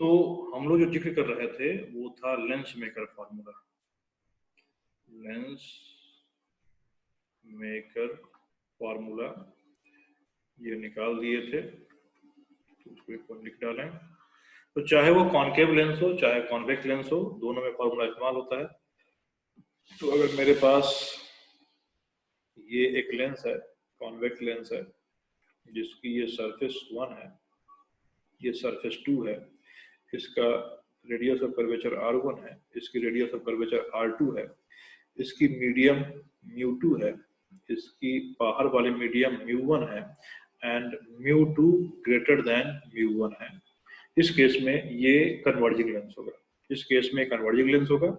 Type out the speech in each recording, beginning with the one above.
तो हम लोग जो जिक्र कर रहे थे वो था lens maker formula. Lens maker formula ये निकाल दिए थे, तो उसको एक बार लिख डालें। तो चाहे वो कॉनकेव लेंस हो चाहे कॉन्वेक्स लेंस हो, दोनों में फार्मूला इस्तेमाल होता है। तो अगर मेरे पास ये एक लेंस है, कॉन्वेक्स लेंस है, जिसकी ये सरफेस 1 है, ये सरफेस 2 है, इसका रेडियस ऑफ कर्वेचर R1 है, इसकी रेडियस ऑफ कर्वेचर R2 है, इसकी मीडियम μ2 है, इसकी बाहर वाली मीडियम μ1 है एंड μ2 ग्रेटर देन μ1 है। इस केस में ये कन्वर्जिंग लेंस होगा। इस केस में कन्वर्जिंग लेंस होगा,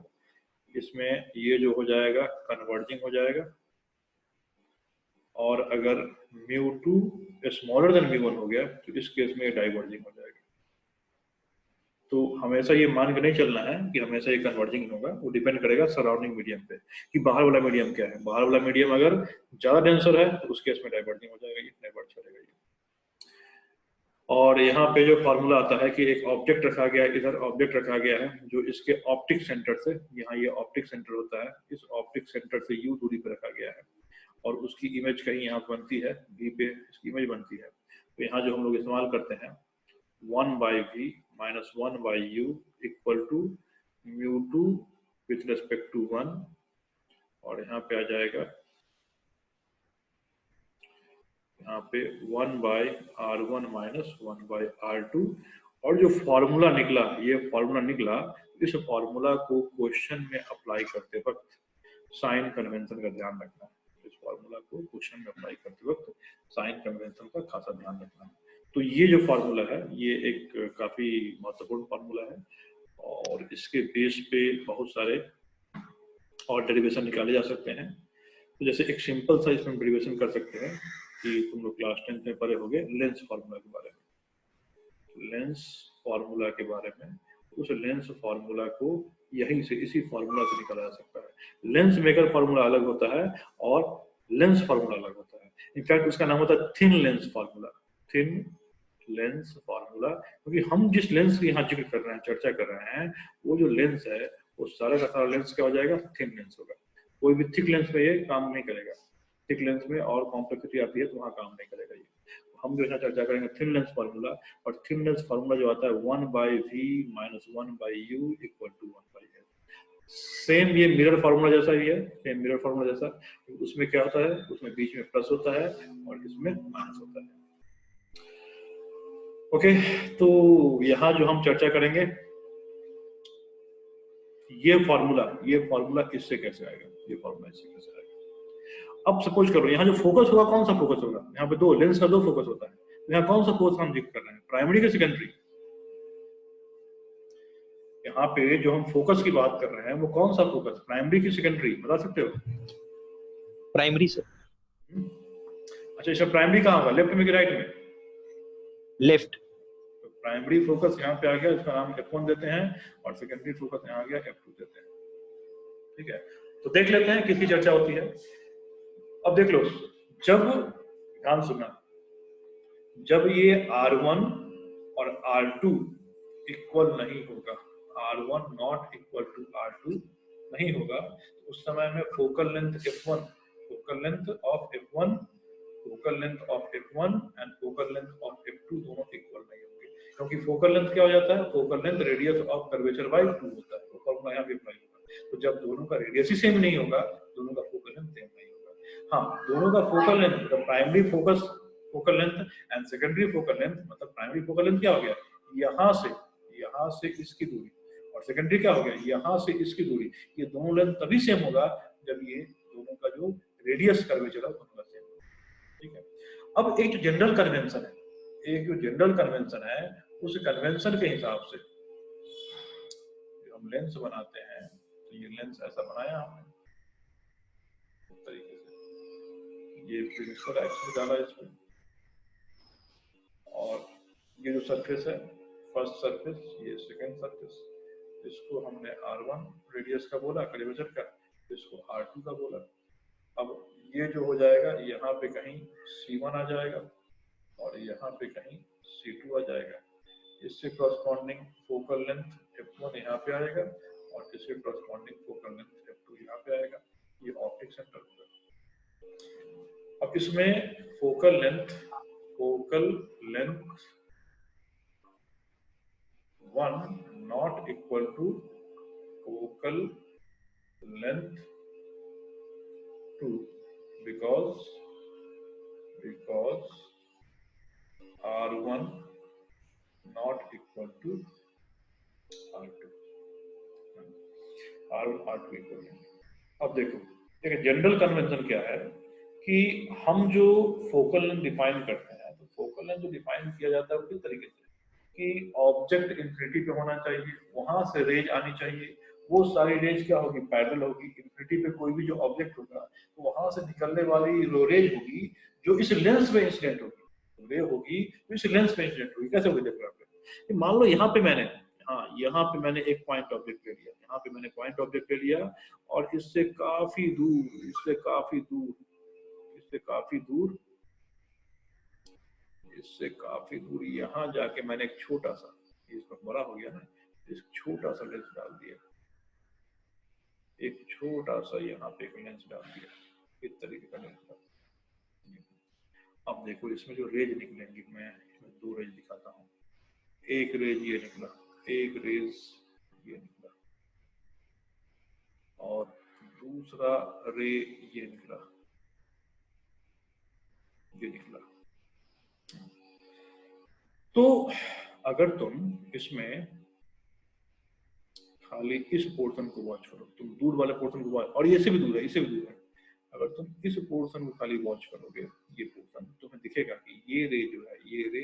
इसमें ये जो हो जाएगा कन्वर्जिंग हो जाएगा। और अगर μ2 स्मॉलर देन μ1 हो गया तो इस केस में डाइवर्जिंग हो जाएगा। तो हमेशा ये मान के नहीं चलना है कि हमेशा ये कन्वर्जिंग होगा, वो डिपेंड करेगा सराउंडिंग मीडियम पे कि बाहर वाला मीडियम क्या है। बाहर वाला मीडियम अगर ज्यादा डेंसर है तो उस केस में डाइवर्जिंग हो जाएगा, ये डाइवर्ज करेगा ये। और यहाँ पे जो फार्मूला आता है कि एक ऑब्जेक्ट रखा गया है, इधर ऑब्जेक्ट रखा गया है जो इसके ऑप्टिक सेंटर से, यहाँ ये ऑप्टिक सेंटर होता है, इस ऑप्टिक सेंटर से u दूरी पर रखा गया है और उसकी इमेज कहीं यहाँ बनती है v पे, इसकी इमेज बनती है। तो यहाँ जो हम लोग इस्तेमाल करते हैं 1/v minus 1/u equal to μ2 with respect to 1, और यहाँ पे आ जाएगा यहाँ पे 1/r1 minus 1/r2। और जो फॉर्मूला निकला, ये फॉर्मूला निकला, इस फॉर्मूला को क्वेश्चन में अप्लाई करते वक्त साइन कन्वेंशन का ध्यान रखना है। इस फॉर्मूला को क्वेश्चन में अप्लाई करते वक्त साइन कन्वेंशन का खासा ध्यान रखना है। तो ये जो फार्मूला है ये एक काफी महत्वपूर्ण फार्मूला है और इसके बेस पे बहुत सारे और डेरिवेशन निकाले जा सकते हैं। तो जैसे एक सिंपल सा इसमें डेरिवेशन कर सकते हैं कि तुम लोग क्लास 10 में पढ़े होंगे लेंस फार्मूला के बारे में। लेंस फार्मूला के बारे में, उस लेंस फार्मूला को यहीं से, इसी फार्मूला से निकाला जा सकता है। लेंस मेकर फार्मूला अलग होता है और लेंस फार्मूला अलग होता है। इनफैक्ट उसका नाम होता है thin lens formula, thin lens formula. क्योंकि हम जिस लेंस की यहाँ जिक्र कर रहे हैं, चर्चा कर रहे हैं, वो जो लेंस है वो सारा का सारा लेंस क्या हो जाएगा, थिन लेंस होगा। कोई भी थिक लेंस में ये काम नहीं करेगा। थिक लेंस में और कॉम्प्लेक्सिटी आती है तो वहाँ काम नहीं करेगा ये। हम जो यहाँ चर्चा करेंगे थिन लेंस फार्मूला, और थिन लेंस फार्मूला जो आता है 1/v minus 1/u equal to 1/l। Same ये मिरर फार्मूला जैसा ही है, सेम मिरर फार्मूला जैसा। उसमें क्या होता है, उसमें बीच में प्लस होता है और इसमें माइनस होता है। ओके, तो यहाँ जो हम चर्चा करेंगे ये फार्मूला इससे कैसे आएगा, ये फार्मूला इससे कैसे आएगा। अब सपोज करो यहाँ जो फोकस होगा, कौन सा फोकस होगा, यहाँ पे दो लेंस का दो फोकस होता है, यहाँ कौन सा फोकस हम जिक्र कर रहे हैं, प्राइमरी के सेकेंडरी। यहाँ पे जो हम फोकस की बात कर रहे हैं वो कौन सा फोकस, प्राइमरी की सेकेंडरी, बता सकते हो? Primary sir. अच्छा, इसका प्राइमरी कहाँ होगा, लेफ्ट में कि राइट में? लेफ्ट। तो प्राइमरी फोकस यहाँ पे आ गया, इसका नाम F1 देते हैं, और सेकेंडरी फोकस यहाँ आ गया F2 देते हैं। ठीक है, तो देख लेते हैं किसकी चर्चा होती है। अब देख लो, जब, ध्यान सुनना, जब ये R1 और R2 इक्वल नहीं होगा, R1 not equal to R2 नहीं होगा, उस समय में focal length F1, focal length of F1, focal length of F1 and focal length of F2 दोनों इक्वल नहीं होंगे। क्योंकि फोकल लेंथ क्या हो जाता है, focal length radius of curvature by 2 होता है। तो फॉर्मूला यहाँ भी अप्लाई होगा। तो जब दोनों का रेडियस ही सेम नहीं होगा, दोनों का फोकल लेंथ सेम नहीं होगा। हाँ, दोनों का फोकल लेंथ, मतलब primary focus focal length and secondary focal length, मतलब प्राइमरी फोकल लेंथ क्या हो गया, यहाँ से इसकी दूरी, और सेकेंडरी क्या हो गया, यहाँ से इसकी दूरी। ये दोनों लेंथ तभी सेम होगा जब ये दोनों का जो रेडियस कर्वेचर है दोनों का सेम। ठीक है, अब एक जो जनरल कन्वेंशन है, उस कन्वेंशन के हिसाब से हम लेंस बनाते हैं। तो ये लेंस ऐसा बनाया हमने इस तरीके से, ये प्रिंसिपल एक्सिस डाला इसमें, और ये जो सरफेस है फर्स्ट सरफेस, ये सेकंड सरफेस, इसको हमने R1 रेडियस का बोला कर्वेचर का, इसको R2 का बोला। अब ये जो हो जाएगा, यहाँ पे कहीं C1 आ जाएगा और यहाँ पे कहीं C2 आ जाएगा। इससे कॉरस्पॉन्डिंग फोकल लेंथ f1 यहाँ पे आएगा और इससे कॉरस्पॉन्डिंग फोकल लेंथ f2 यहाँ पे आएगा। ये ऑप्टिक सेंटर होगा। अब इसमें focal length 1 not equal to focal length 2 because R1 not equal to R2 equal to। अब देखो जनरल कन्वेंशन क्या है कि हम जो फोकल लेंथ डिफाइन करते हैं, तो फोकल लेंथ जो डिफाइन किया जाता है वो किस तरीके से कि ऑब्जेक्ट इंफिनिटी पे होना चाहिए, वहां से रेज आनी चाहिए, वो सारी रेज क्या होगी, पैरेलल होगी। इंफिनिटी पे कोई भी जो ऑब्जेक्ट होगा तो वहां से निकलने वाली रो रेज होगी जो इस लेंस में इंसिडेंट होगी, रे होगी तो इस लेंस में इंसिडेंट होगी। कैसे होगी देखो आप, मान लो यहाँ पे मैंने एक पॉइंट ऑब्जेक्ट ले लिया, यहाँ पे मैंने पॉइंट ऑब्जेक्ट ले लिया और इससे काफी दूर यहाँ जाके मैंने एक छोटा सा, इसका बड़ा हो गया ना, इस छोटा सा लेंस डाल दिया, एक छोटा सा यहाँ पे एक लेंस डाल दिया, इस तरीके का लेंस डाल दिया। अब देखो इसमें जो रेज निकलेंगी, मैं इसमें 2 रेज दिखाता हूँ। एक रेज ये निकला, एक रेज ये निकला और दूसरा रे ये निकला। तो अगर तुम इसमें खाली इस पोर्शन को वॉच करो, तुम दूर वाले पोर्शन को वॉच, और ये से भी दूर है, इससे भी दूर है, अगर तुम इस पोर्शन को खाली वॉच करोगे, ये पोर्शन, तो तुम्हें दिखेगा कि ये रे जो है, ये रे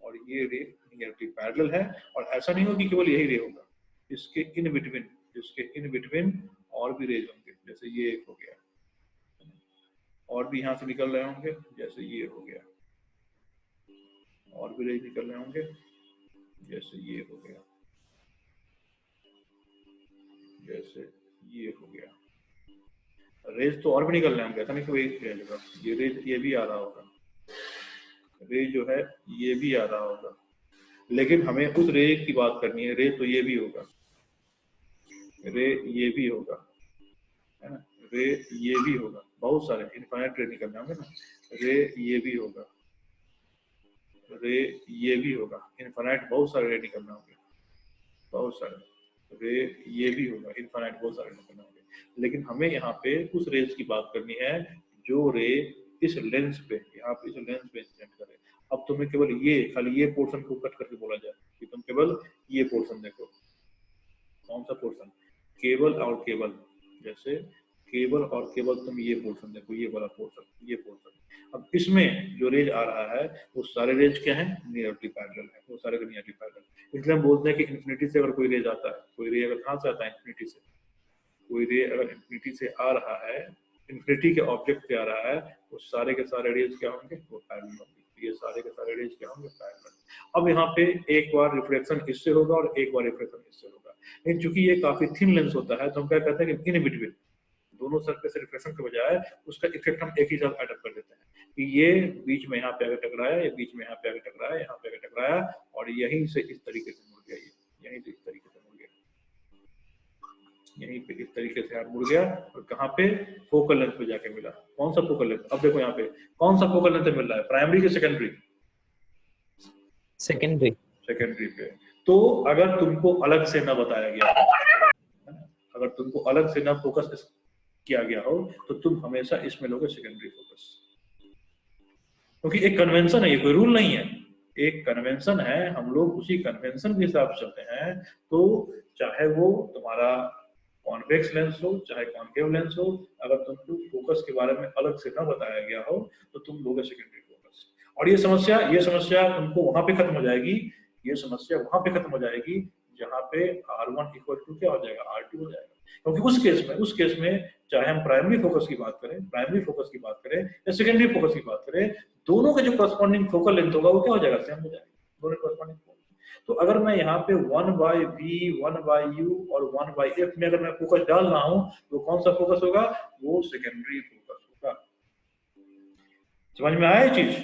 और ये रे नियरली पैरेलल है। और ऐसा नहीं होगा कि केवल यही रे होगा, इसके इन बिटवीन और भी रेज होंगे, जैसे ये एक हो गया, और भी यहाँ से निकल रहे होंगे, जैसे ये हो गया, और भी रेज निकल रहे होंगे, जैसे ये हो गया, जैसे ये हो गया। रेज तो और भी निकल रहे होंगे, ऐसा नहीं कि वही रेज होगा, ये रेज ये भी आ रहा होगा, रेज जो है ये भी आ रहा होगा, लेकिन हमें उस रे की बात करनी है। रे तो ये भी होगा, रे ये भी होगा, है ना, रे ये भी होगा, बहुत सारे इनफाइनाइट रे निकलने होंगे ना, रे ये भी होगा, रे ये भी होगा, इनफाइनाइट बहुत सारे रे निकलने होंगे, बहुत सारे रे ये भी होगा, इनफाइनाइट बहुत सारे निकलने होंगे। लेकिन हमें यहाँ पे उस रेज की बात करनी है जो रे इस लेंस पे, यहाँ पे इस लेंस पे इंसिडेंट करे। अब तुम्हें केवल ये खाली ये पोर्शन को कट करके बोला जाए कि तुम केवल ये पोर्शन देखो। कौन सा पोर्शन? केबल और केबल, जैसे केबल और केबल, तुम ये पोर्शन देखो, ये वाला पोर्शन, ये पोर्शन। अब इसमें जो रेज आ रहा है वो सारे रेज क्या है, नियरली पैरेलल है, वो सारे नियरली पैरेलल। इसलिए हम बोलते हैं कि इन्फिनिटी से अगर कोई रेज आता है, कोई रे अगर कहाँ से आता है, इन्फिनिटी से, कोई रे अगर इन्फिनिटी से आ रहा है, इन्फिनिटी के ऑब्जेक्ट से आ रहा है, वो सारे के सारे रेज क्या होंगे, वो पैरेलल होंगे। ये सारे के सारे रेज क्या होंगे, पैरेलल। अब यहाँ पे एक बार रिफ्लेक्शन इससे होगा और एक बार रिफ्लेक्शन इससे होगा, लेकिन चूंकि ये काफी थिन लेंस होता है तो हम क्या कहते हैं कि इन बिटवीन दोनों सरफेस रिफ्लेक्शन के बजाय उसका इफेक्ट हम एक ही साथ एडअप कर देते हैं कि ये बीच में यहाँ पे आगे टकराया, ये बीच में यहाँ पे आगे टकराया, यहाँ पे आगे टकराया, और यहीं से इस तरीके से मुड़ गया, ये यहीं से इस तरीके से मुड़ गया, यहीं पे इस तरीके से मुड़ गया, और कहाँ पे, फोकल लेंथ पे जाके मिला। कौन सा फोकल लेंथ? अब देखो यहाँ पे कौन सा फोकल लेंथ मिल रहा है, प्राइमरी के सेकेंडरी? सेकेंडरी पे। तो अगर तुमको अलग से न बताया गया, अगर तुमको अलग से न फोकस किया गया हो, तो तुम हमेशा इसमें लोगे सेकेंडरी फोकस, क्योंकि एक कन्वेंशन है, ये कोई रूल नहीं है, एक कन्वेंशन है, हम लोग उसी कन्वेंशन के हिसाब से चलते हैं। तो चाहे वो तुम्हारा कॉन्वेक्स लेंस हो, चाहे कॉन्केव लेंस हो, अगर तुमको फोकस के बारे में अलग से न बताया गया हो तो तुम लोगे सेकेंडरी फोकस। और ये समस्या तुमको वहां पे खत्म हो जाएगी, ये समस्या वहां पे खत्म हो जाएगी जहाँ पे R1 इक्वल टू क्या हो जाएगा, R2 हो जाएगा। क्योंकि उस केस में चाहे हम प्राइमरी फोकस की बात करें या सेकेंडरी फोकस की बात करें, दोनों का जो करस्पॉन्डिंग फोकल लेंथ होगा वो क्या हो जाएगा, सेम हो जाएगा, दोनों करस्पॉन्डिंग। तो अगर मैं यहाँ पे 1/v 1/u और 1/f में अगर मैं फोकस डाल रहा हूँ तो कौन सा फोकस होगा, वो सेकेंडरी फोकस होगा। समझ में आया ये चीज?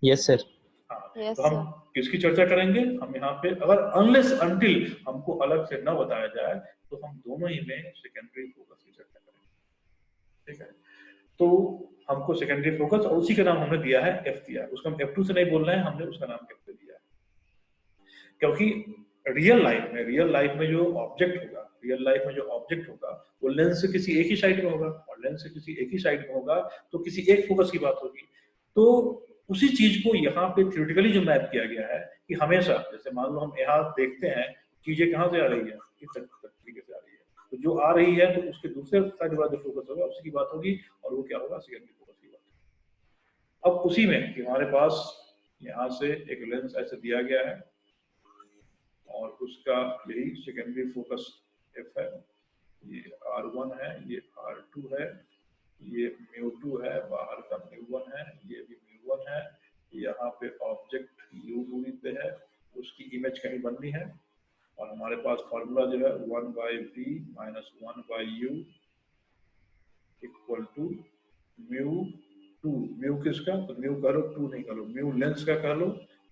Yes sir. हाँ, Yes, तो हम sir. किसकी चर्चा करेंगे? हम यहाँ पे अगर अनलेस अनटिल हमको अलग से न बताया जाए तो हम दोनों ही में सेकेंडरी फोकस की चर्चा करेंगे, ठीक है। तो हमको सेकेंडरी फोकस और उसी का नाम हमने दिया है एफ दिया है, उसका हम F2 से नहीं बोल रहे हैं, हमने उसका नाम F दिया है, क्योंकि रियल लाइफ में जो ऑब्जेक्ट होगा वो लेंस से किसी एक ही साइड में होगा, और लेंस से किसी एक ही साइड में होगा तो किसी एक फोकस की बात होगी। तो उसी चीज को यहाँ पे थ्योरेटिकली जो मैप किया गया है कि हमेशा, जैसे मान लो हम यहाँ देखते हैं चीजें कहाँ से आ रही है, इस तरीके से आ रही है, तो जो आ रही है तो उसके दूसरे साइड वाला जो फोकस होगा उसकी बात होगी, और वो क्या होगा? सेकेंडरी फोकस की बात। अब उसी में कि हमारे पास यहाँ से एक लेंस ऐसे दिया गया है और उसका यही सेकेंडरी फोकस एफ है, ये R1 है, ये R2 है, ये μ2 है, बाहर का μ1 है, ये भी μ1 है, यहाँ पे ऑब्जेक्ट u दूरी पे है, उसकी इमेज कहीं बननी है, और हमारे पास फॉर्मूला जो है 1/v minus 1/u equal to μ2, mu किसका? तो म्यू कह लो, 2 नहीं कह लो, म्यू लेंस का कह लो,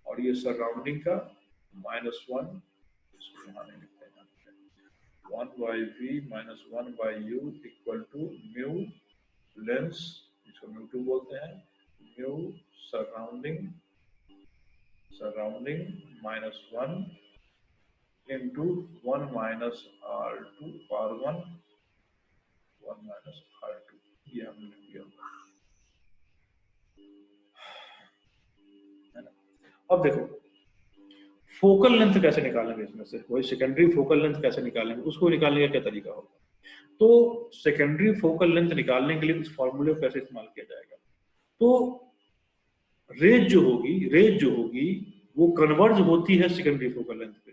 और ये सराउंडिंग का -1, इसको यहाँ नहीं लिखते हैं, 1/v minus 1/u equal to mu lens, जिसको म्यू2 बोलते हैं, mu surrounding -1 into 1 minus R2 R1 1 minus R2, ये हमने लिख दिया। अब देखो फोकल लेंथ कैसे निकालेंगे इसमें से, वही सेकेंडरी फोकल लेंथ कैसे निकालेंगे, उसको निकालने का क्या तरीका होगा? तो सेकेंडरी फोकल लेंथ निकालने के लिए उस फॉर्मूले को कैसे इस्तेमाल किया जाएगा? तो रेज जो होगी वो कन्वर्ज होती है सेकेंडरी फोकल लेंथ पे,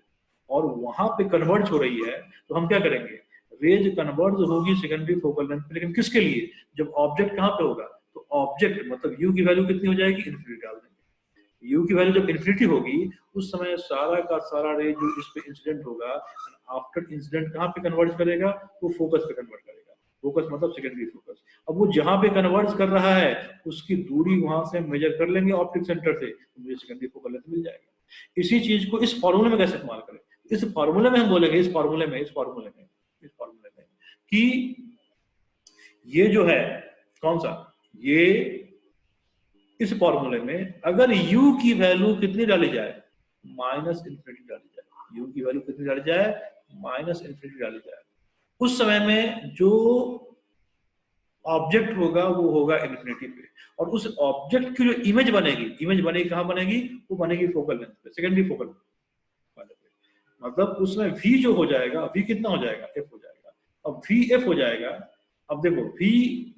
और वहां पे कन्वर्ज हो रही है, तो हम क्या करेंगे? रेज कन्वर्ज होगी सेकेंडरी फोकल लेंथ पे, लेकिन किसके लिए? जब ऑब्जेक्ट कहाँ पे होगा, तो ऑब्जेक्ट मतलब u की वैल्यू कितनी हो जाएगी? इन्फिनिटी डाल देंगे। u की वैल्यू जब इन्फिनिटी होगी उस समय सारा का सारा रे जो इस पे इंसिडेंट होगा, आफ्टर इंसिडेंट कहाँ पे कन्वर्ज करेगा? वो फोकस पे कन्वर्ट करेगा। फोकस मतलब सेकेंडरी फोकस। अब वो जहां पे कन्वर्ज कर रहा है उसकी दूरी वहां से मेजर कर लेंगे ऑप्टिक सेंटर से, तो मुझे सेकेंडरी फोकल लेंथ मिल जाएगा। इसी चीज को इस फॉर्मूले में कैसे इस्तेमाल करें? इस फॉर्मूले में हम बोलेंगे, इस फॉर्मूले में कि ये जो है कौन सा, ये इस फॉर्मूले में अगर u की वैल्यू कितनी डाली जाए? माइनस इन्फिनिटी डाली जाए। u की वैल्यू कितनी डाली जाए? माइनस इन्फिनिटी डाली जाए। उस समय में जो ऑब्जेक्ट होगा वो होगा इन्फिनिटी पे, और उस ऑब्जेक्ट की जो इमेज बनेगी कहाँ बनेगी? वो बनेगी फोकल लेंथ पे, सेकेंडरी फोकल वाले पे। मतलब उसमें v जो हो जाएगा, v कितना हो जाएगा? f हो जाएगा। अब v f हो जाएगा। अब देखो v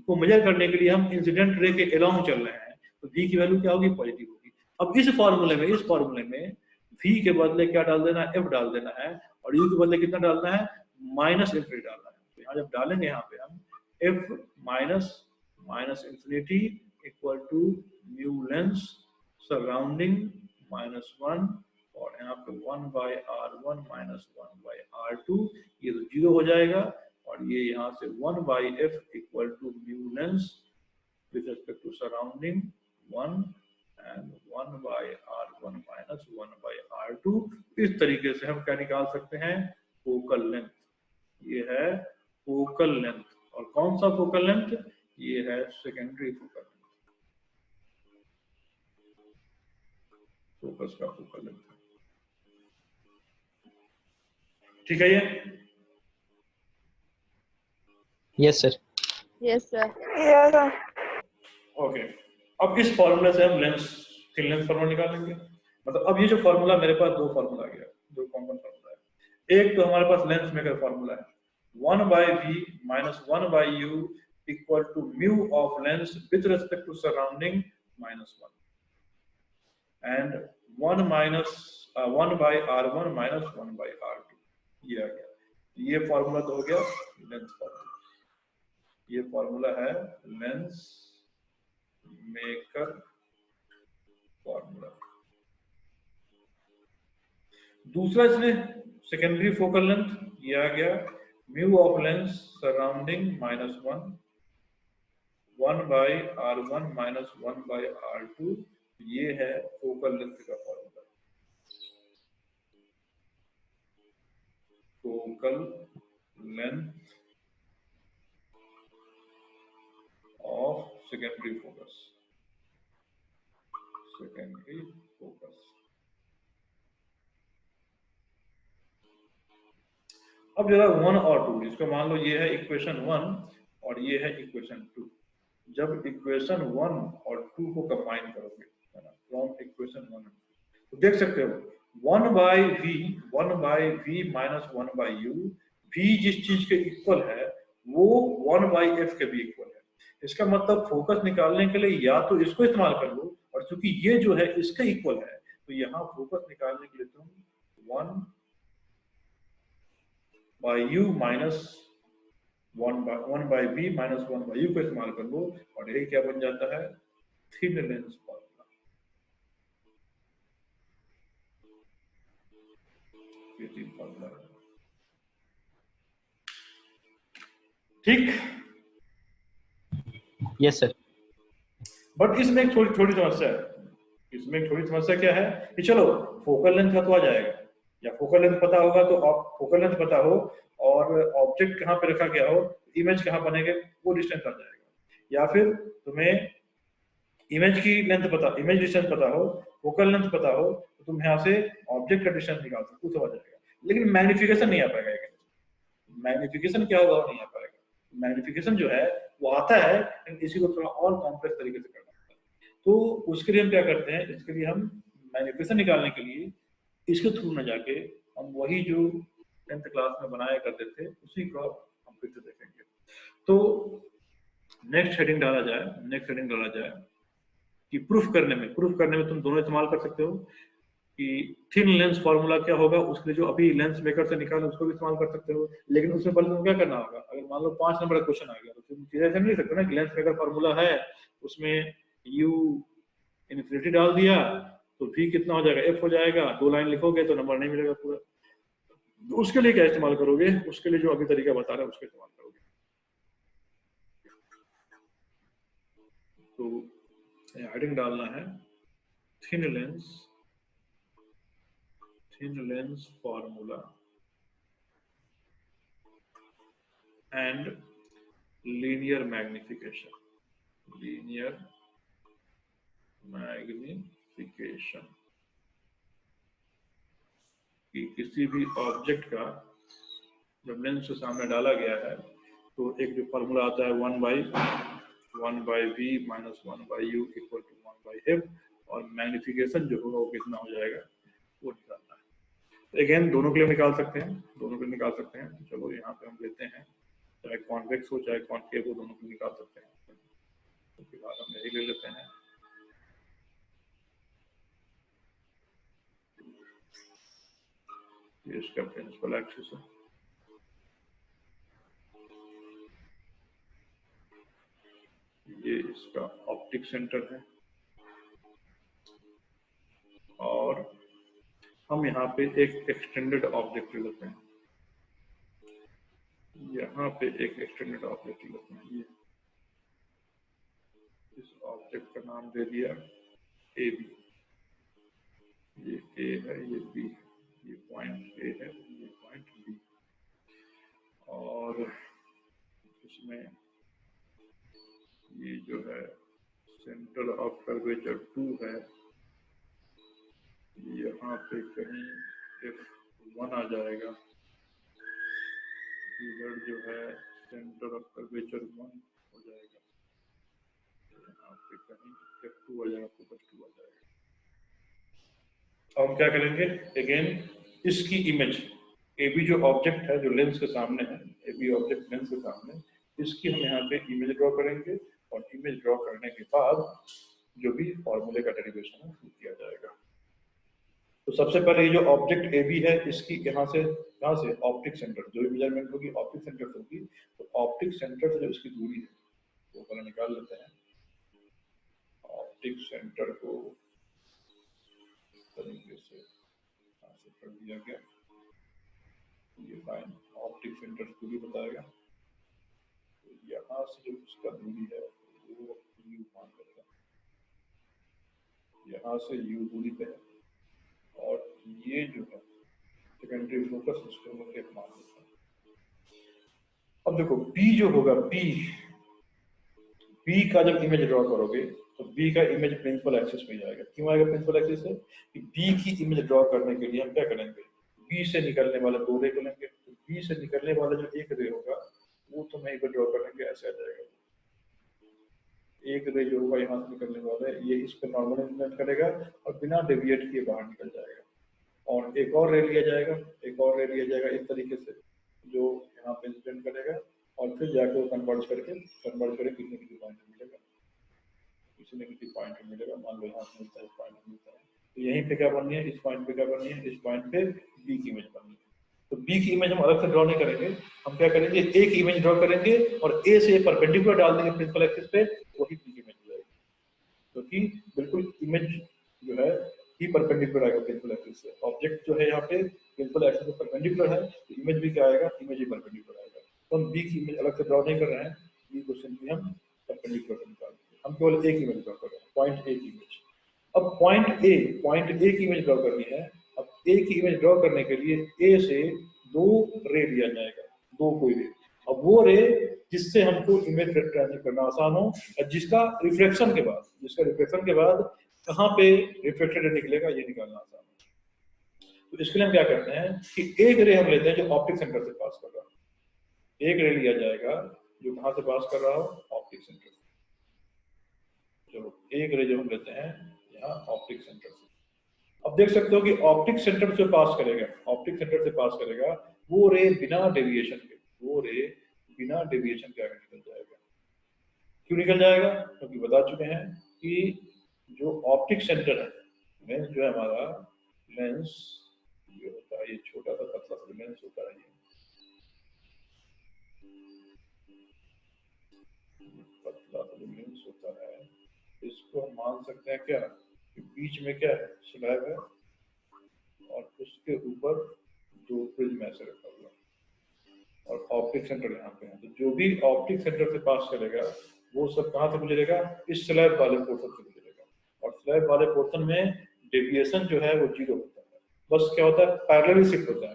को मेजर करने के लिए हम इंसिडेंट रे के अलोंग चल रहे हैं, तो v की वैल्यू क्या होगी? पॉजिटिव होगी। अब इस फॉर्मूले में v के बदले क्या डाल देना है? f डाल देना है, और u के बदले कितना डालना है? माइनस इन्फिनिटी डालना है। तो यहाँ जब डालेंगे यहाँ पे हम f minus infinity equal to mu lens surrounding -1, और यहाँ पे 1/R1 माइनस 1/R2, ये तो 0 हो जाएगा, और ये यहाँ से 1/f equal to mu lens with respect to surrounding 1 and 1/R1 minus 1/R2। इस तरीके से हम क्या निकाल सकते हैं? Focal length. ये है फोकल लेंथ, और कौन सा फोकल लेंथ? ये है सेकेंडरी फोकल लेंथ, फोकस का फोकल लेंथ। ठीक है ये? Yes sir. Yes, sir. Okay. अब इस फॉर्मूले से हम लेंस थिन लेंस फॉर्मूला निकालेंगे। मतलब अब ये जो फॉर्मूला, मेरे पास दो फॉर्मूला आ गया, दो कॉमन फॉर्मूला है। एक तो हमारे पास लेंस मेकर फॉर्मूला है 1/v minus 1/u equal to mu of lens with respect to surrounding -1, and 1/R1 minus 1/R2, ये आ गया। ये फॉर्मूला तो हो गया लेंस फॉर्मूला। ये फॉर्मूला है लेंस मेकर फॉर्मूला। दूसरा इसमें सेकेंडरी फोकल लेंथ ये आ गया mu of lens surrounding -1, 1/R1 minus 1/R2 ये है फोकल लेंथ का formula, focal length of secondary focus, secondary focus. अब जरा 1 और 2, इसको मान लो ये है इक्वेशन 1 और ये है इक्वेशन 2। जब इक्वेशन 1 और 2 को कंबाइन करोगे, है ना, फ्रॉम इक्वेशन 1 तो देख सकते हो 1 by v minus 1 by u, v जिस चीज के इक्वल है वो 1 बाई एफ के भी इक्वल है। इसका मतलब फोकस निकालने के लिए या तो इसको इस्तेमाल कर लो, और चूंकि ये जो है इसके इक्वल है तो यहाँ फोकस निकालने के लिए तुम 1 by u minus 1 by b minus 1 by u को इस्तेमाल कर लो, और यही क्या बन जाता है, थिन लेंस फॉर्मूला। ये तीन फॉर्मूला है, ठीक। Yes, sir. बट इसमें एक छोटी छोटी समस्या है। इसमें एक छोटी समस्या क्या है कि चलो फोकल लेंथ का तो आ जाएगा, या फोकल लेंथ पता होगा तो आप फोकल लेंथ पता हो और ऑब्जेक्ट कहाँ पे रखा गया हो, इमेज कहाँ बनेगा, वो डिस्टेंस आ जाएगा। या फिर तुम्हें इमेज की लेंथ पता, इमेज डिस्टेंस पता हो, फोकल लेंथ पता हो, तो तुम यहाँ से ऑब्जेक्ट का डिस्टेंस निकाल सकते हो, तो आ जाएगा। लेकिन मैग्निफिकेशन नहीं आ पाएगा। मैग्निफिकेशन क्या होगा, वो नहीं आ पाएगा। मैग्निफिकेशन जो है वो आता है, लेकिन इसी को थोड़ा और कॉम्प्लेक्स तरीके से करना होता है। तो उसके लिए हम क्या करते हैं, इसके लिए हम मैग्निफिकेशन निकालने के लिए इसके थ्रू न जाके हम वही जो 10th क्लास में बनाया करते थे उसी को हम फिर से देखेंगे। तो नेक्स्ट हेडिंग डाला जाए, नेक्स्ट हेडिंग डाला जाए कि प्रूफ करने में तुम दोनों इस्तेमाल कर सकते हो कि थिन लेंस फॉर्मूला क्या होगा, उसके लिए जो अभी लेंस मेकर से निकाले उसको भी इस्तेमाल कर सकते हो। लेकिन उसमें पहले तुमको क्या करना होगा, अगर मान लो 5 नंबर का क्वेश्चन आ गया तो तुम सीधे ऐसे नहीं सकते ना कि लेंस मेकर फॉर्मूला है, उसमें u इन्फिनिटी डाल दिया तो v कितना हो जाएगा, f हो जाएगा, 2 लाइन लिखोगे तो नंबर नहीं मिलेगा पूरा। तो उसके लिए क्या इस्तेमाल करोगे, उसके लिए जो अभी तरीका बता रहा है उसका इस्तेमाल करोगे। तो हेडिंग डालना है thin lens formula and linear magnification, linear magnification कि किसी भी ऑब्जेक्ट का जब लेंस के सामने डाला गया है तो एक जो फॉर्मूला आता है 1 by v minus 1 by u equal to 1 by f, और मैग्निफिकेशन जो होगा वो कितना हो जाएगा वो निकालना है। अगेन दोनों के लिए निकाल सकते हैं, दोनों के लिए निकाल सकते हैं। चलो यहाँ पे हम लेते हैं, चाहे कॉन्वेक्स हो चाहे कॉन्केव हो, दोनों को निकाल सकते हैं। तो फिलहाल हम यही ले लेते हैं। ये इसका प्रिंसिपल एक्सिस है, ये इसका ऑप्टिक सेंटर है, और हम यहाँ पे एक एक्सटेंडेड ऑब्जेक्ट लेते हैं, यहाँ पे एक एक्सटेंडेड ऑब्जेक्ट लेते हैं। ये इस ऑब्जेक्ट का नाम दे दिया ए बी, ये ए है, ये बी है, ये पॉइंट ए है, ये पॉइंट बी, और इसमें ये जो है सेंटर ऑफ कर्वेचर 2 है, यहाँ पे कहीं F1 आ जाएगा, इधर जो है सेंटर ऑफ कर्वेचर 1 हो जाएगा, यहाँ पे कहीं F2 आ जाएगा, फोकस 2 आ जाएगा। हम क्या करेंगे, अगेन इसकी इमेज, ए बी जो ऑब्जेक्ट है जो लेंस के सामने है, ए बी ऑब्जेक्ट लेंस के सामने, इसकी हम यहाँ पे इमेज ड्रॉ करेंगे, और इमेज ड्रॉ करने के बाद जो भी फॉर्मूले का डेरिवेशन है वो किया जाएगा। तो सबसे पहले ये जो ऑब्जेक्ट ए बी है इसकी यहाँ से ऑप्टिक सेंटर, जो भी मेजरमेंट होगी ऑप्टिक सेंटर से होगी, तो ऑप्टिक सेंटर से जो इसकी दूरी है वो पहले निकाल लेते हैं। ऑप्टिक सेंटर को तरीके से कर दिया गया, ये लाइन ऑप्टिक सेंटर से दूरी बताएगा, तो यहाँ से जो इसका दूरी है वो u मान लेते हैं। यहाँ से u दूरी पे है और ये जो है सेकेंडरी फोकस, इसको हम एक मान लेते हैं। अब देखो b जो होगा, b का जब इमेज ड्रॉ करोगे तो b का इमेज प्रिंसिपल एक्सिस में जाएगा। क्यों आएगा प्रिंसिपल एक्सिस से? कि b की इमेज ड्रॉ करने के लिए हम क्या करेंगे, b से निकलने वाला दो रे को लेंगे, तो b से निकलने वाला जो एक रे होगा वो तो मैं ड्रॉ करेंगे, ऐसे आ जाएगा। एक रे जो होगा यहाँ से निकलने वाला है, ये इस पर नॉर्मल इंसिडेंट करेगा और बिना डेविएट किए बाहर निकल जाएगा। और एक और रे लिया जाएगा, एक और रे लिया जाएगा इस तरीके से, जो यहाँ पे इंसिडेंट करेगा और फिर जाकर कन्वर्ट करके किसी किसी पॉइंट मिलेगा, किसी न किसी पॉइंट पे मिलेगा। मान लो यहाँ से मिलता है, इस पॉइंट पे मिलता है, तो यहीं पे क्या बननी है, इस पॉइंट पे क्या बननी है, इस पॉइंट पे बी की इमेज बननी है। तो बी की इमेज हम अलग से ड्रॉ नहीं करेंगे, हम क्या करेंगे, एक इमेज ड्रॉ करेंगे और ए से परपेंडिकुलर डाल देंगे प्रिंसिपल एक्सिस पे, वही बी की इमेज हो जाएगी। क्योंकि बिल्कुल इमेज जो है ही परपेंडिकुलर आएगा प्रिंसिपल एक्सिस से। ऑब्जेक्ट जो है यहाँ पे प्रिंसिपल एक्सिस पे परपेंडिकुलर है, तो इमेज भी क्या आएगा, इमेज ही परपेंडिकुलर आएगा। तो हम बी की इमेज अलग से ड्रॉ नहीं कर रहे हैं, बी को सिंपली हम परपेंडिकुलर निकाल, हम केवल एक इमेज ड्रॉ कर रहे हैं, पॉइंट ए की इमेज। अब पॉइंट ए की इमेज ड्रॉ करनी है। अब ए की इमेज ड्रॉ करने के लिए ए से दो रे लिया जाएगा, दो कोई रे। अब वो रे जिससे हमको इमेज ट्रांसफर करना आसान हो, जिसका रिफ्लेक्शन के बाद कहाँ पे रिफ्लेक्टेड रे निकलेगा, ये निकालना आसान है। तो इसके लिए हम क्या करते हैं कि एक रे हम लेते हैं जो ऑप्टिक सेंटर से पास कर रहा है, एक रे लिया जाएगा जो कहाँ से पास कर रहा हो, ऑप्टिक सेंटर से। चलो एक रे जो हम लेते हैं यहाँ ऑप्टिक सेंटर से। अब देख सकते हो कि ऑप्टिक सेंटर से पास करेगा, वो रे बिना डेविएशन के आगे निकल जाएगा। क्यों निकल जाएगा? क्योंकि बता चुके हैं कि जो ऑप्टिक सेंटर है, लेंस जो है हमारा, लेंस ये होता है, ये छोटा सा पतला सा लेंस होता है, ये पतला सा लेंस होता है, इसको हम मान सकते हैं क्या कि बीच में क्या है, स्लैब है और उसके ऊपर दो प्रिज्म ऐसे रखा हुआ और ऑप्टिक सेंटर यहाँ पे है। तो जो भी ऑप्टिक सेंटर से पास करेगा वो सब कहाँ से गुजरेगा, इस स्लैब वाले पोर्शन से गुजरेगा। और स्लैब वाले पोर्शन में डेविएशन जो है वो 0 होता है। बस क्या होता है, पैरेलल शिफ्ट होता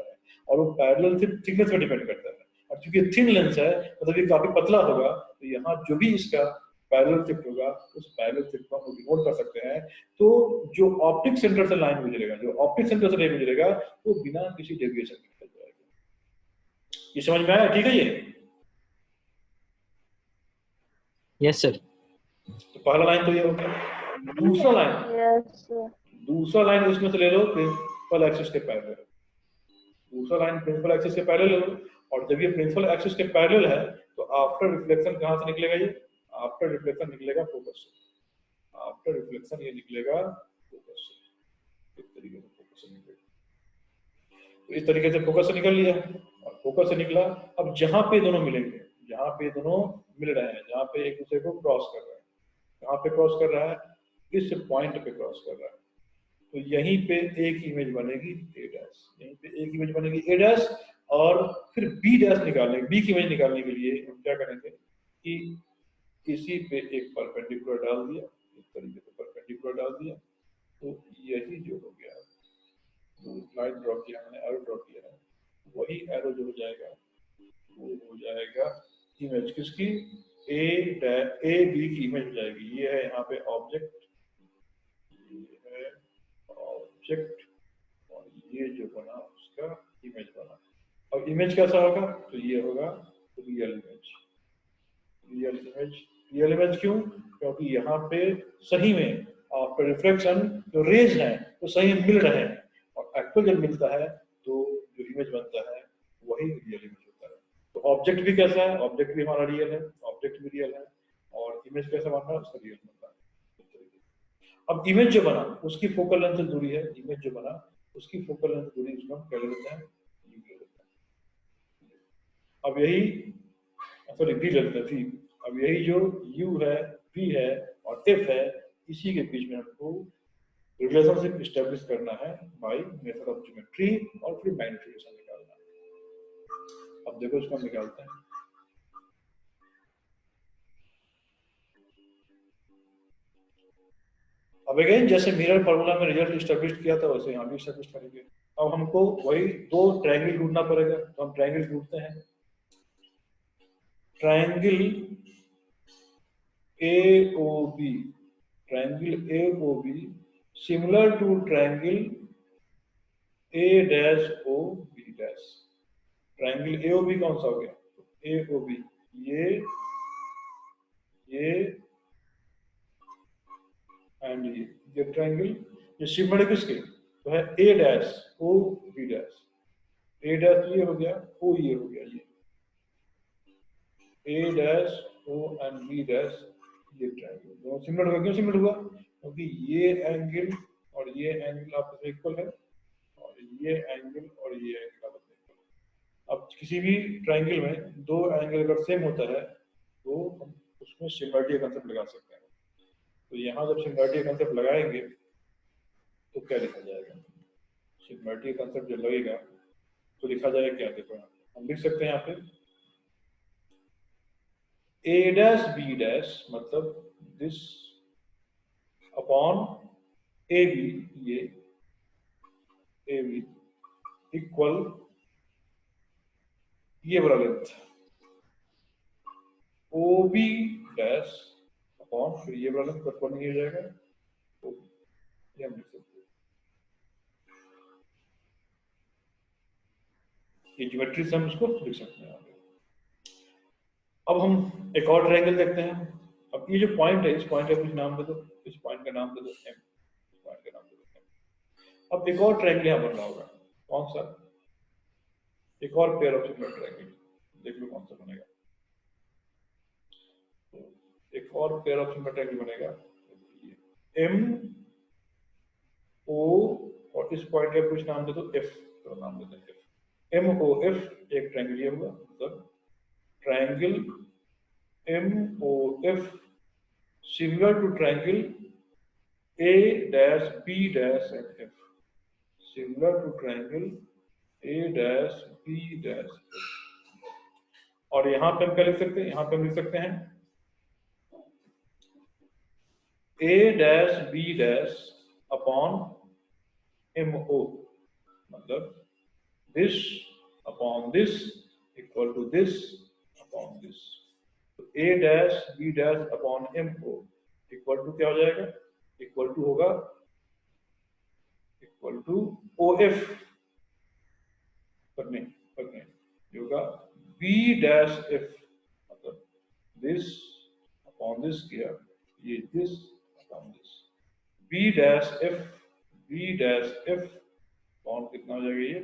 है और वो पैरेलल शिफ्ट थिकनेस पे डिपेंड करता है। और चूंकि थिन लेंस है, मतलब ये काफी पतला होगा, तो यहाँ जो भी इसका पैरेलल शिफ्ट होगा, उस पैरेलल शिफ्ट को हम इग्नोर कर सकते हैं। तो जो ऑप्टिक सेंटर से लाइन गुजरेगा, वो बिना किसी डेविएशन के निकल जाएगा। ये समझ में आया? ठीक है ये। Yes sir. तो पहला लाइन तो ये हो गया। दूसरा लाइन इसमें से ले लो प्रिंसिपल एक्सिस के पैरेलल। दूसरा लाइन प्रिंसिपल एक्सिस के पैरेलल ले लो, और जब ये प्रिंसिपल एक्सिस के पैरेलल है तो आफ्टर रिफ्लेक्शन कहाँ से निकलेगा, ये आफ्टर रिफ्लेक्शन निकलेगा फोकस से। आफ्टर रिफ्लेक्शन ये निकलेगा फोकस से, इस तरीके से फोकस से निकलेगा। तो इस तरीके से फोकस से निकल लिया और फोकस से निकला। अब जहां पे दोनों मिलेंगे, जहां पे दोनों मिल रहे हैं, जहां पे एक दूसरे को क्रॉस कर रहे हैं, कहां पे क्रॉस कर रहा है, इस पॉइंट पे क्रॉस कर रहा है। तो यहीं पे एक इमेज बनेगी ए डैश, यहीं पे एक इमेज बनेगी ए डैश। और फिर बी डैश निकालने, बी की इमेज निकालने के लिए हम क्या करेंगे कि इसी पे एक परपेंडिकुलर डाल दिया, इस तरीके से परपेंडिकुलर डाल दिया, तो यही जो हो गया, तो लाइन ड्रॉ किया मैंने, एरो ड्रॉ किया है, वही एरो जो हो जाएगा वो हो जाएगा इमेज किसकी, ए बी की इमेज हो जाएगी। ये है यहाँ पे ऑब्जेक्ट, ये है ऑब्जेक्ट, और ये जो बना उसका इमेज बना। अब इमेज कैसा होगा, तो ये होगा रियल इमेज। रियल इमेज क्यों? क्योंकि यहाँ पे सही में आफ्टर रिफ्लेक्शन जो रेज हैं वो सही मिल रहे हैं, और एक्चुअल जब मिलता है तो जो इमेज बनता है वही रियल इमेज होता है। तो ऑब्जेक्ट भी कैसा है, ऑब्जेक्ट भी हमारा रियल है, ऑब्जेक्ट भी रियल है, और इमेज कैसा बन रहा है, उसका रियल बन रहा है। अब इमेज जो बना उसकी फोकल लेंथ से दूरी है, इमेज जो बना उसकी फोकल लेंथ दूरी, उसको हम क्या लेते हैं, u ले लेते हैं। अब यही, सॉरी v ले लेते हैं, v। अब यही जो u है, v है और f है, इसी के बीच में हमको रिलेशनशिप स्टैब्लिश करना है बाय मेथड ऑफ ज्योमेट्री, और फिर मैग्नीफिकेशन निकालना है। अब देखो इसको हम निकालते हैं। अब अगेन जैसे मिरर फार्मूला में रिजल्ट स्टैब्लिश किया था वैसे यहाँ भी स्टैब्लिश करेंगे। अब हमको वही दो ट्रायंगल ढूंढना पड़ेगा, तो हम ट्रायंगल ढूंढते हैं। Triangle AOB, triangle AOB similar to triangle A-OB dash. Triangle AOB कौन सा हो गया? AOB ये एंड ये ट्रायंगल, ये सिमिलर किसके तो है A-OB डैश। A डैश ये हो गया, O ये हो गया, ये A dash O and B dash, ये ट्रायंगल दोनों सिमिलर होगा। क्यों सिमिलर हुआ? क्योंकि ये एंगल और ये एंगल आपस में इक्वल है और ये एंगल और ये एंगल आपस में इक्वल है। अब किसी भी ट्रायंगल में दो एंगल अगर सेम होता है तो हम उसमें सिमिलरिटी का कंसेप्ट लगा सकते हैं। तो यहाँ जब सिमिलरिटी का कंसेप्ट लगाएंगे तो क्या लिखा जाएगा? सिमिलरिटी का कंसेप्ट जब लगेगा तो लिखा जाएगा क्या? देखो हम लिख सकते हैं यहाँ पे A डैश B डैश मतलब दिस अपॉन AB, ये AB इक्वल ये वाला लेंथ OB डैश अपॉन फिर ये वाला लेंथ करस्पॉन्डिंग हो जाएगा, ये हम लिख सकते हैं। ये ज्योमेट्री से हम इसको लिख सकते हैं। अब हम एक और ट्रायंगल देखते हैं। अब ये जो पॉइंट है, इस पॉइंट का कुछ नाम दे दो, इस पॉइंट का नाम दे दो M, इस पॉइंट का नाम दे दो M। अब एक और ट्रायंगल यहाँ बन रहा होगा, कौन सा? एक और पेयर ऑफ सिमिलर ट्रायंगल, देख लो कौन सा बनेगा। तो एक और पेयर ऑफ सिमिलर ट्रायंगल बनेगा MO और इस पॉइंट का कुछ नाम दे दो F, तो नाम दे दो F। MOF एक ट्रायंगल ये हुआ, मतलब triangle MOF similar to triangle A dash B dash and F, similar to triangle A dash B dash F। और यहां पे हम क्या लिख सकते हैं? यहां पे हम लिख सकते हैं A dash B dash upon MO, मतलब this upon this equal to this upon this। तो A dash B dash upon MO equal to क्या हो जाएगा? इक्वल टू होगा इक्वल टू OF करने होगा B dash F, मतलब this अपॉन this किया, ये this upon this, B dash F upon कितना हो जाएगा? ये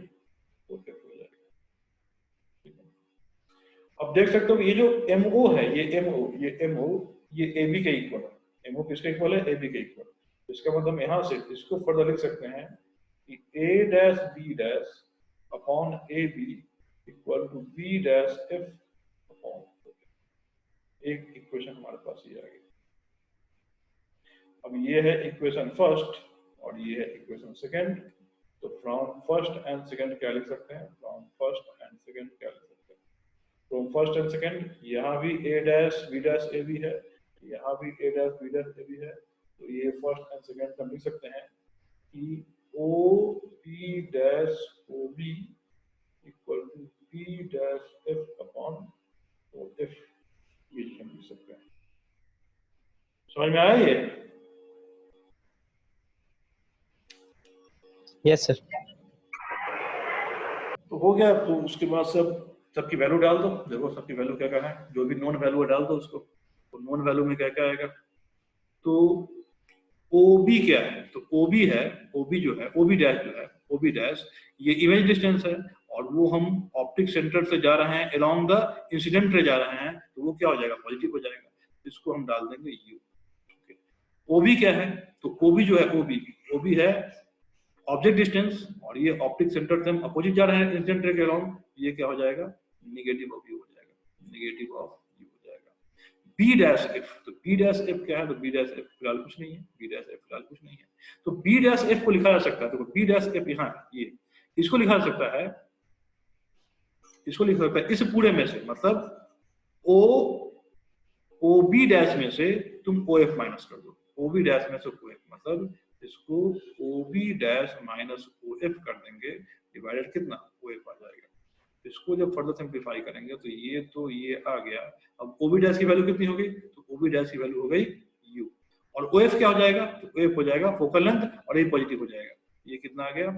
OF हो जाएगा। अब देख सकते हो ये जो MO है, ये MO ये AB के इक्वल है। MO किसके इक्वल है? AB के इक्वल। इसका मतलब यहाँ से इसको फर्दर लिख सकते हैं कि A dash B dash upon AB equal to B dash F upon, एक इक्वेशन हमारे पास ये आ गई। अब ये है इक्वेशन फर्स्ट और ये है इक्वेशन सेकंड। तो फ्रॉम फर्स्ट एंड सेकंड क्या लिख सकते हैं? फ्रॉम फर्स्ट एंड सेकंड क्या लिख सकते हैं? फ्रॉम फर्स्ट एंड सेकंड यहाँ भी A dash B dash AB है, यहाँ भी A dash B dash AB है। तो ये फर्स्ट एंड सेकंड हम लिख सकते हैं कि OB dash OB equal to B dash F upon OF, ये हम लिख सकते हैं। समझ में आया ये? Yes sir. तो हो गया। तो उसके बाद सबकी वैल्यू डाल दो। देखो सबकी वैल्यू क्या क्या है, जो भी नॉन वैल्यू है डाल दो उसको। तो नॉन वैल्यू में क्या क्या आएगा? तो OB क्या है? तो OB है, OB जो है, OB डैश जो है, OB डैश ये इमेज डिस्टेंस है और वो हम ऑप्टिक सेंटर से जा रहे हैं अलोंग द इंसिडेंट रे जा रहे हैं, तो वो क्या हो जाएगा? पॉजिटिव हो जाएगा। इसको हम डाल देंगे U। OB क्या है? तो OB जो है, OB है ऑब्जेक्ट डिस्टेंस और ये ऑप्टिक सेंटर से हम अपोजिट जा रहे हैं इंसिडेंट रे के अलोंग, ये क्या हो जाएगा? नेगेटिव ऑफ U हो जाएगा, नेगेटिव ऑफ U हो जाएगा। B डैश F, तो B डैश F क्या है? तो B डैश F फिलहाल कुछ नहीं है, B डैश F फिलहाल कुछ नहीं है। तो B डैश F को लिखा जा सकता है, तो B डैश F यहाँ है, ये इसको लिखा जा सकता है, इसको लिख सकता है इस पूरे में से, मतलब OB डैश में से तुम OF माइनस कर दो, OB डैश में से OF, मतलब इसको OB डैश माइनस OF कर देंगे, डिवाइडेड कितना OF आ जाएगा। इसको जब फर्दर सिंप्लीफाई करेंगे तो ये आ गया। अब OB डैश की वैल्यू कितनी हो गई, तो OB डैश की वैल्यू हो गई U, और OF क्या हो जाएगा, तो OF हो जाएगा फोकल लेंथ, और ये पॉजिटिव हो जाएगा। ये कितना आ गया,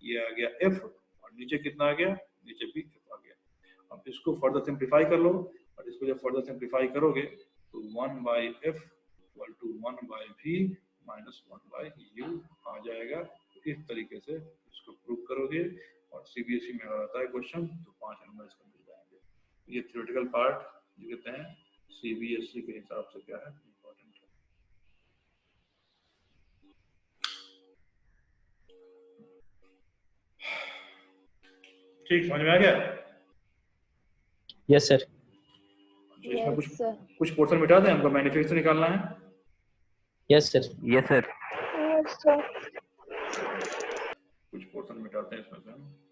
ये आ गया F, और नीचे कितना आ गया, नीचे भी F आ गया। अब इसको फर्दर सिंप्लीफाई कर लो, और इसको जब फर्दर सिंप्लीफाई करोगे तो 1/f equal to 1/v minus 1/u आ जाएगा। इस तरीके से इसको प्रूव करोगे, और CBSE में आता है क्वेश्चन तो 5 नंबर इसका मिल जाएंगे। ये थ्योरेटिकल पार्ट जो कहते हैं CBSE के हिसाब से क्या है इम्पोर्टेंट है। ठीक, समझ में आ गया? Yes sir. इसमें कुछ पोर्शन मिटा दें, हमको मैन्युफैक्चर निकालना है। Yes sir. Yes sir. कुछ पोर्शन मिटाते हैं इसमें से।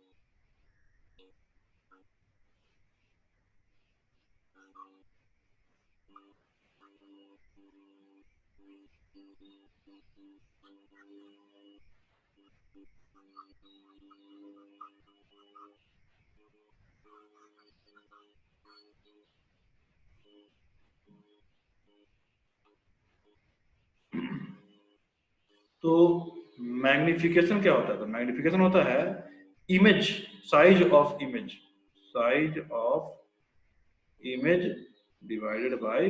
तो मैग्निफिकेशन क्या होता है, तो मैग्निफिकेशन होता है image, size of image divided by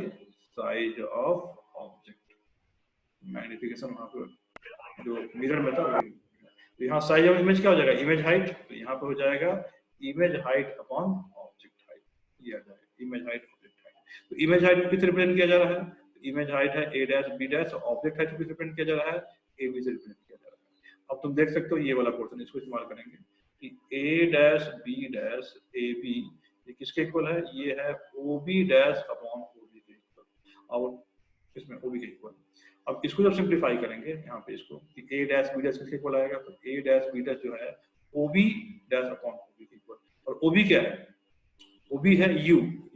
size of object. Magnification वहां पर जो मिरर में था वही। तो यहाँ साइज ऑफ इमेज क्या हो जाएगा, इमेज हाइट, तो यहाँ पे हो जाएगा image height upon object height, ये आ जाएगा इमेज हाइट ऑब्जेक्ट हाइट। तो इमेज हाइट को किस रिप्रेजेंट किया जा रहा है, इमेज हाइट है a डैश b डैश, और ऑब्जेक्ट हाइट को किस रिप्रेजेंट किया जा रहा है, ab से रिप्रेजेंट किया जा रहा है। अब तुम देख सकते हो ये वाला पोर्शन, इसको इस्तेमाल करेंगे कि a dash b dash ab ये किसके इक्वल है, ये है ob डैश अपॉन ob के इक्वल, और इसमें ob के इक्वल। अब इसको जब सिंप्लीफाई करेंगे यहाँ पे इसको कि a डैश b डैश किसके इक्वल आएगा, तो a डैश b डैश जो है ob डैश अपॉन ob के इक्वल, और ob क्या है, OB है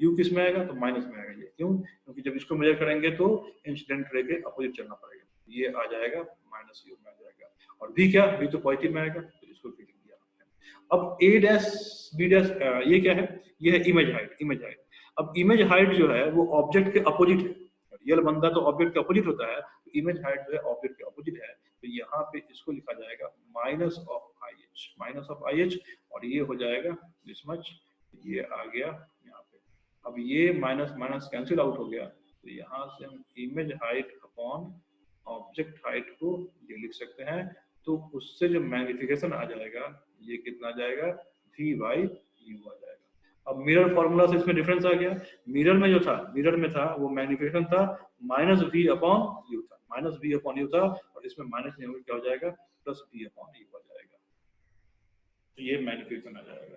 U किस में आएगा, तो माइनस में आएगा। ये क्यों, क्योंकि जब इसको मेजर करेंगे तो इंसिडेंट रे के अपोजिट चलना पड़ेगा, ये आ जाएगा माइनस U में आ जाएगा। और V क्या, V तो पॉजिटिव में आएगा, तो इसको भी लिख दिया। अब A डैश B डैश ये क्या है, ये है इमेज हाइट। अब इमेज हाइट जो है वो ऑब्जेक्ट के अपोजिट है, रियल बंदा तो ऑब्जेक्ट के अपोजिट होता है, तो इमेज हाइट जो है ऑब्जेक्ट के अपोजिट है, तो यहाँ पे इसको लिखा जाएगा माइनस ऑफ IH, और ये हो जाएगा दिस मच, ये आ गया यहाँ पे। अब ये माइनस माइनस कैंसिल आउट हो गया, तो यहाँ से हम image height upon object height को ये लिख सकते हैं, तो उससे जो मैग्निफिकेशन आ जाएगा ये कितना आ जाएगा, V/U आ जाएगा। अब मिरर फॉर्मूला से इसमें डिफरेंस आ गया, मिरर में था वो मैग्निफिकेशन था -V/U था, -V/U था, और इसमें माइनस नहीं होगा, क्या हो जाएगा, +V/U आ जाएगा, तो ये मैग्निफिकेशन आ जाएगा।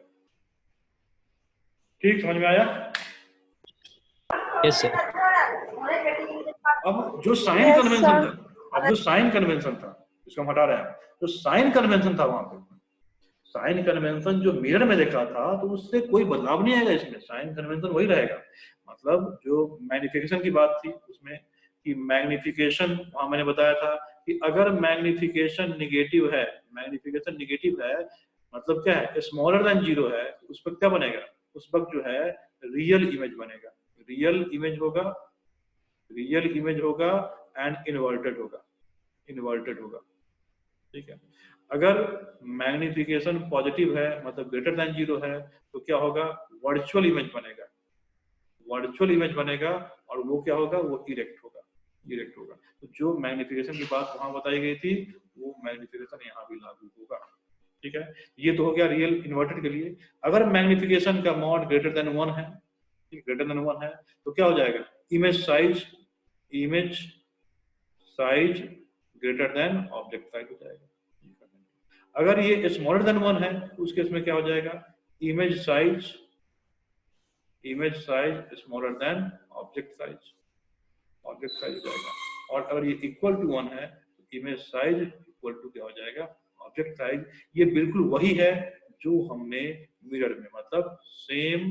ठीक, समझ में आया? Yes sir. अब जो साइन कन्वेंशन था इसको हम हटा रहे हैं, जो साइन कन्वेंशन था वहां पे, साइन कन्वेंशन जो मिरर में देखा था तो उससे कोई बदलाव नहीं आएगा, इसमें साइन कन्वेंशन वही रहेगा। मतलब जो मैग्निफिकेशन की बात थी उसमें कि मैग्निफिकेशन वहां मैंने बताया था कि अगर मैग्निफिकेशन निगेटिव है मतलब क्या है, स्मॉलर देन 0 है, उस पर क्या बनेगा, उस वक्त जो है रियल इमेज बनेगा, रियल इमेज होगा एंड इन्वर्टेड होगा, ठीक है। अगर मैग्निफिकेशन पॉजिटिव है मतलब ग्रेटर देन 0 है, तो क्या होगा, वर्चुअल इमेज बनेगा, और वो क्या होगा, वो इरेक्ट होगा। तो जो मैग्निफिकेशन की बात वहां बताई गई थी वो मैग्निफिकेशन यहाँ भी लागू होगा, ठीक है। ये तो हो गया रियल इन्वर्टेड के लिए। अगर मैग्निफिकेशन का मॉड ग्रेटर देन 1 है, तो क्या हो जाएगा, image size greater than object size हो जाएगा। अगर ये स्मॉलर देन 1 है तो उस केस में क्या हो जाएगा, image size smaller than object size हो जाएगा। और अगर ये इक्वल टू 1 है तो इमेज साइज इक्वल टू क्या हो जाएगा, ऑब्जेक्ट साइज। ये बिल्कुल वही है जो हमने मिरर में, मतलब सेम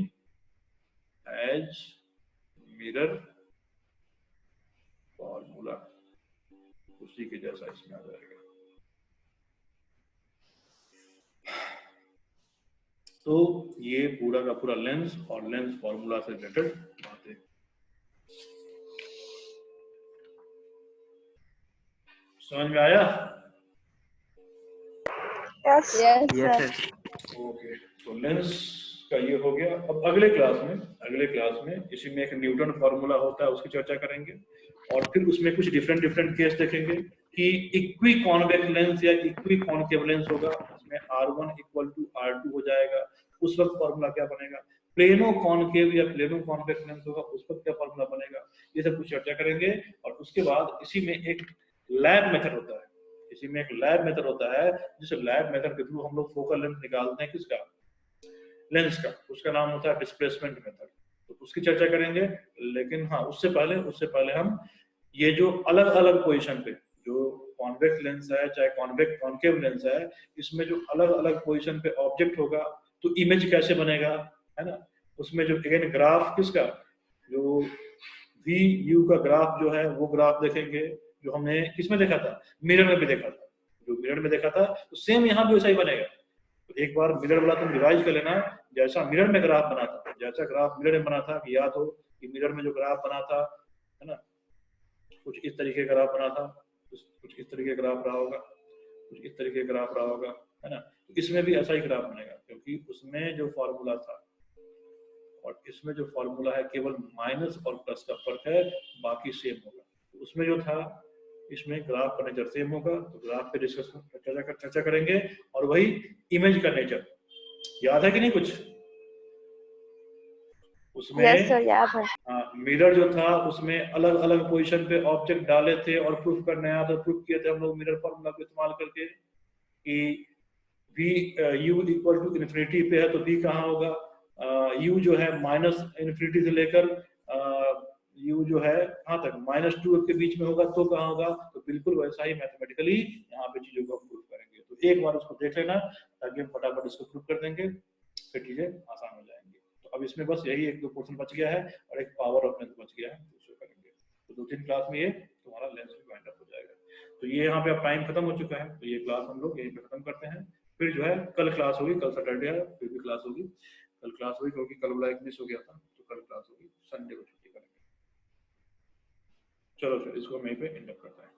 एज मिरर फॉर्मूला, उसी के जैसा इसमें आ जाएगा। तो ये पूरा का पूरा लेंस और लेंस फॉर्मूला से रिलेटेड बातें। समझ में आया? Yes yes sir. sir okay, तो लेंस का ये हो गया। अब अगले क्लास में इसी में एक न्यूटन फॉर्मूला होता है, उसकी चर्चा करेंगे और फिर उसमें कुछ डिफरेंट केस देखेंगे कि इक्वी कॉन्वेक्स लेंस या इक्वी कॉन्केव लेंस होगा, उसमें R1 इक्वल टू R2 हो जाएगा, उस वक्त फॉर्मूला क्या बनेगा। प्लेनो कॉन्केव या प्लेनो कॉन्वेक्स लेंस होगा, उस वक्त क्या फॉर्मूला बनेगा, ये सब कुछ चर्चा करेंगे। और उसके बाद इसी में एक लैब मेथड होता है, जिस लैब मेथड के थ्रू हम लोग फोकल लेंथ निकालते हैं किसका, लेंस का, उसका नाम होता है डिस्प्लेसमेंट मेथड। तो उसकी चर्चा करेंगे। लेकिन हाँ, उससे पहले हम ये जो अलग अलग पोजीशन पे जो कॉन्वेक्स लेंस है चाहे कॉन्वेक्स कॉन्केव लेंस है, इसमें जो अलग अलग पोजीशन पे ऑब्जेक्ट होगा तो इमेज कैसे बनेगा, है ना। उसमें जो अगेन ग्राफ किसका, जो वी यू का ग्राफ जो है वो ग्राफ देखेंगे, जो हमने किसमें देखा था, मिरर में भी देखा था। जो मिरर में देखा था तो सेम यहाँ भी वैसा ही बनेगा। तो एक बार मिरर वाला तुम रिवाइज कर लेना, जैसा मिरर में ग्राफ बना था, जैसा ग्राफ मिरर में बना था, कि याद हो कि मिरर में जो ग्राफ बना था, है ना, कुछ इस तरीके का ग्राफ बना था, कुछ इस तरीके का ग्राफ रहा होगा, कुछ इस तरीके का ग्राफ रहा होगा, है ना। तो इसमें भी ऐसा ही ग्राफ बनेगा, क्योंकि उसमें जो फॉर्मूला था और इसमें जो फॉर्मूला है केवल माइनस और प्लस का फर्क है, बाकी सेम होगा। तो उसमें जो था, इसमें ग्राफ का नेचर सेम होगा, तो ग्राफ पे डिस्कस चर्चा करेंगे। और वही इमेज का नेचर याद है कि नहीं कुछ उसमें। यस सर याद है। मिरर जो था उसमें अलग अलग पोजीशन पे ऑब्जेक्ट डाले थे और प्रूफ करने आया था, प्रूफ किए थे हम लोग मिरर फॉर्मूला को इस्तेमाल करके कि v u equal to infinity पे है तो v कहाँ होगा, u जो है माइनस इन्फिनिटी से लेकर u जो है कहाँ तक -2 के बीच में होगा तो कहाँ होगा। तो बिल्कुल वैसा ही मैथमेटिकली यहाँ पे चीजों को प्रूफ करेंगे। तो एक बार उसको देख लेना ताकि हम फटाफट इसको प्रूफ कर देंगे, फिर चीजें आसान हो जाएंगी। तो अब इसमें बस यही एक दो पोर्शन बच गया है और एक पावर ऑफ लेंस बच गया है, उसको करेंगे। तो 2-3 क्लास में ये तुम्हारा लेंस भी वाइंड अप हो जाएगा। तो ये यहाँ पे अब टाइम खत्म हो चुका है, तो ये क्लास हम लोग यहीं पे खत्म करते हैं। फिर जो है कल क्लास होगी, कल सैटरडे है, फिर भी क्लास होगी, कल क्लास होगी क्योंकि कल वाला एक मिस हो गया था, तो कल क्लास होगी, संडे को छुट्टी करेंगे। चलो फिर इसको वहीं पे एंड अप करते हैं।